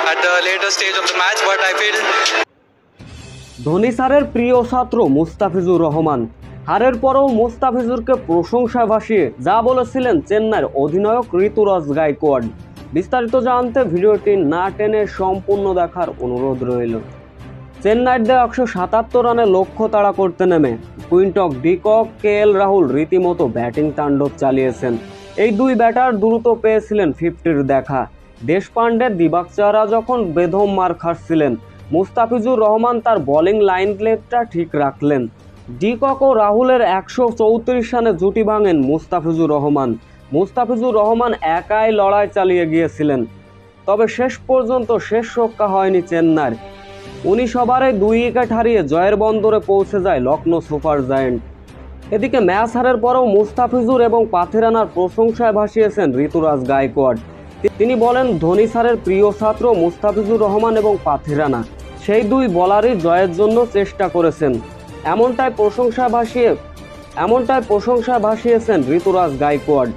at the later stage of the match, but I feel Dhoni স্যারের প্রিয় ছাত্র মুস্তাফিজুর রহমান হারের পরও মুস্তাফিজুরকে প্রশংসায় ভাসিয়ে যা বলেছিলেন চেন্নাইয়ের অধিনায়ক ঋতুরাজ গায়কোয়াড়। বিস্তারিত জানতে ভিডিওটি না টেনে সম্পূর্ণ দেখার অনুরোধ রইল। চেন্নাইয়ের দেওয়া 177 রানে লক্ষ্য তাড়া করতে নেমে কুইন্টন ডিকক, কেএল রাহুল রীতিমতো ব্যাটিং তাণ্ডব চালিয়েছেন। এই দুই ব্যাটার দ্রুত পেয়েছিলেন 50-র দেখা। দেশপান্ডে, দিবাক চাহরা যখন বেদম মার খাচ্ছিলেন, মুস্তাফিজুর রহমান তার বোলিং লাইন প্লেটটা ঠিক রাখলেন। ডিকক ও রাহুলের 134 রানে জুটি ভাঙেন মুস্তাফিজুর রহমান। মুস্তাফিজুর রহমান একাই লড়াই চালিয়ে গিয়েছিলেন, তবে শেষ পর্যন্ত শেষ রক্ষা হয়নি চেন্নাইয়ের। 19 ওভারে 2 উইকেট হারিয়ে জয়ের বন্দরে পৌঁছে যায় লখনৌ সুপার জায়েন্ট। এদিকে ম্যাচ হারের পরেও মুস্তাফিজুর এবং পাথিরানার প্রশংসায় ভাসিয়েছেন ঋতুরাজ গায়কোয়াড়। তিনি বলেন, ধোনি স্যারের প্রিয় ছাত্র মুস্তাফিজুর রহমান এবং পাথিরানা সেই দুই বোলারই জয়ের জন্য চেষ্টা করেছেন। এমনটাই প্রশংসায় ভাসিয়েছেন ঋতুরাজ গায়কোয়াড়।